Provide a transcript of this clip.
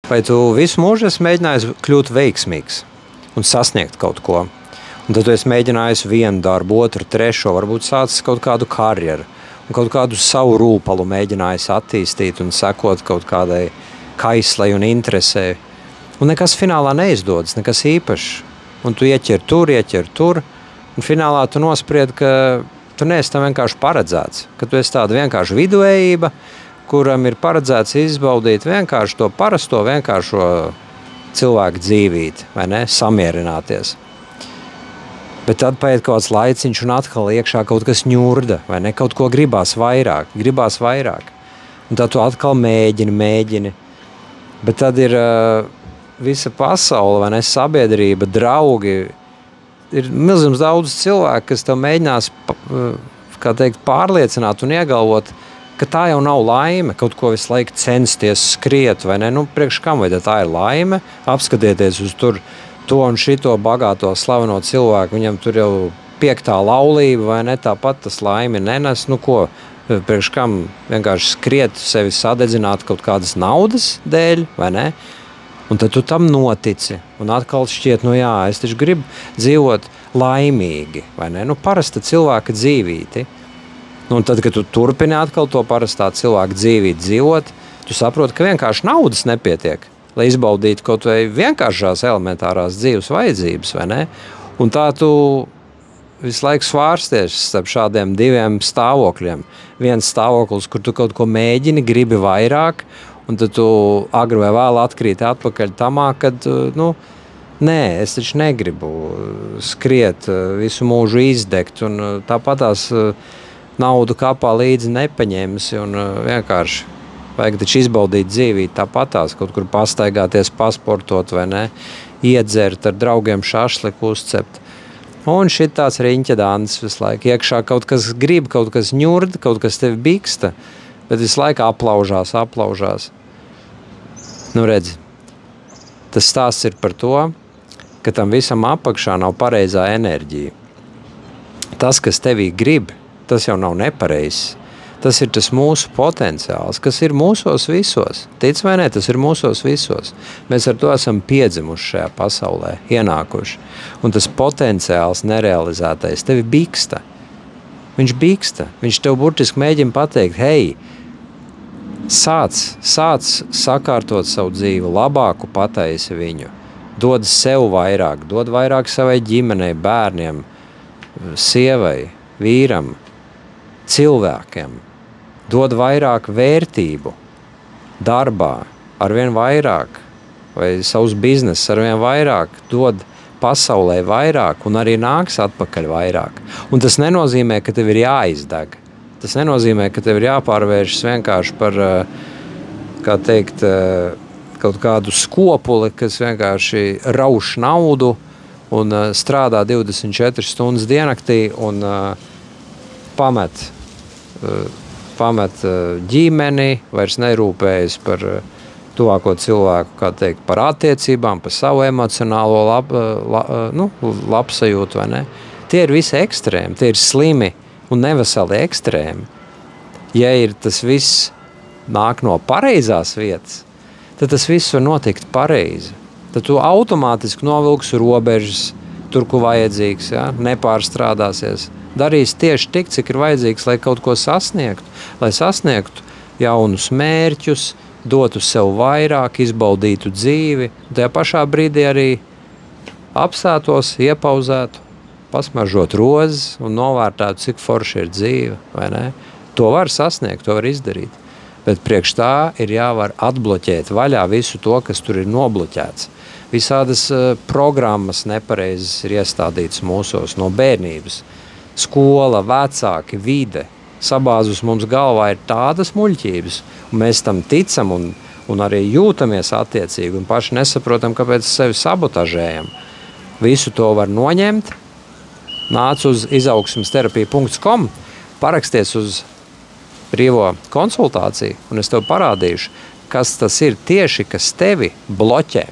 Vai tu visu mūžu esi mēģinājis kļūt veiksmīgs un sasniegt kaut ko? Un tad tu esi mēģinājis vienu darbu, otru, trešo, varbūt sācis kaut kādu karjeru un kaut kādu savu rūpalu mēģinājis attīstīt un sekot kaut kādai kaislai un interesē. Un nekas finālā neizdodas, nekas īpašs. Un tu ieķer tur, un finālā tu nospried, ka tu neesi tam vienkārši paredzēts, ka tu esi tāda vienkārši viduvējība, kuram ir paredzēts izbaudīt vienkārši to parasto, vienkāršo cilvēku dzīvīti, vai ne, samierināties. Bet tad paiet kaut kāds laiciņš un atkal iekšā kaut kas ņurda, vai ne, kaut ko gribās vairāk. Un tad tu atkal mēģini. Bet tad ir visa pasaule, vai ne, sabiedrība, draugi. Ir milzums daudz cilvēku, kas tev mēģinās, kā teikt, pārliecināt un iegalvot, ka tā jau nav laime, kaut ko visu laiku censties skriet, vai ne? Nu, priekš kam, vai tā ir laime? Apskatieties uz to un šito bagāto slaveno cilvēku, viņam tur jau 5. laulība, vai ne? Tāpat tas laimi nenes, nu ko, priekš kam vienkārši skriet, sevi sadedzināt kaut kādas naudas dēļ, vai ne? Un tad tu tam notici, un atkal šķiet, nu jā, es taču gribu dzīvot laimīgi, vai ne? Nu, parasta cilvēka dzīvīti. Un tad, kad tu turpini atkal to parastā cilvēka dzīvīti dzīvot, tu saproti, ka vienkārši naudas nepietiek, lai izbaudītu kaut vai vienkāršās elementārās dzīves vajadzības, vai ne? Un tā tu visu laiku svārsties starp šādiem diviem stāvokļiem. Viens stāvoklis, kur tu kaut ko mēģini, gribi vairāk, un tad tu agri vai vēl atkrīti atpakaļ tamā, kad, nu, nē, es taču negribu skriet, visu mūžu izdegt, un tāpatās naudu kapā līdzi nepaņemsi, un vienkārši vajag taču izbaudīt dzīvīt tāpatās, kaut kur pastaigāties, pasportot, vai ne, iedzert ar draugiem šašliku uzcept. Un šitās riņķedāns visu laiku iekšā kaut kas grib, kaut kas ņurd, kaut kas tevi biksta, bet visu laiku aplaužās. Nu redzi, tas stāsts ir par to, ka tam visam apakšā nav pareizā enerģija. Tas, kas tevī grib, tas jau nav nepareizs. Tas ir tas mūsu potenciāls, kas ir mūsos visos. Tic vai ne, tas ir mūsos visos. Mēs ar to esam piedzimuši šajā pasaulē, ienākuši. Un tas potenciāls nerealizētais tevi biksta. Viņš biksta. Viņš tev burtiski mēģina pateikt, hei, sāc sakārtot savu dzīvi, labāku pataisi viņu. Dod sev vairāk, dod vairāk savai ģimenei, bērniem, sievai, vīram, cilvēkiem. Dod vairāk vērtību darbā, arvien vairāk, vai savus biznesus arvien vairāk, dod pasaulē vairāk un arī nāks atpakaļ vairāk. Un tas nenozīmē, ka tev ir jāizdeg. Tas nenozīmē, ka tev ir jāpārvēršas vienkārši par, kā teikt, kaut kādu skopuli, kas vienkārši rauš naudu un strādā 24 stundas diennaktī un pamet ģimeni, vairs nerūpējas par tuvāko cilvēku, kā teikt, par attiecībām, par savu emocionālo labsajūtu, vai ne? Tie ir visi ekstrēmi, tie ir slimi un neveseli ekstrēmi. Ja ir tas viss nāk no pareizās vietas, tad tas viss var notikt pareizi. Tad tu automātiski novilksi robežas tur, kur vajadzīgs, ja? Nepārstrādāsies. Darīs tieši tik, cik ir vajadzīgs, lai kaut ko sasniegtu, lai sasniegtu jaunus mērķus, dotu sev vairāk, izbaudītu dzīvi, tajā pašā brīdī arī apstātos, iepauzētu, pasmaržot rozes un novērtētu, cik forši ir dzīve, vai ne? To var sasniegt, to var izdarīt. Bet priekš tā ir jāvar atbloķēt vaļā visu to, kas tur ir nobloķēts. Visādas programmas nepareizes ir iestādītas mūsos no bērnības. Skola, vecāki, vide, sabāzus mums galvā ir tādas muļķības, un mēs tam ticam un arī jūtamies attiecīgi, un paši nesaprotam, kāpēc sevi sabotažējam. Visu to var noņemt. Nāc uz izaugsmesterapija.com, paraksties uz brīvo konsultāciju, un es tev parādīšu, kas tas ir tieši, kas tevi bloķē.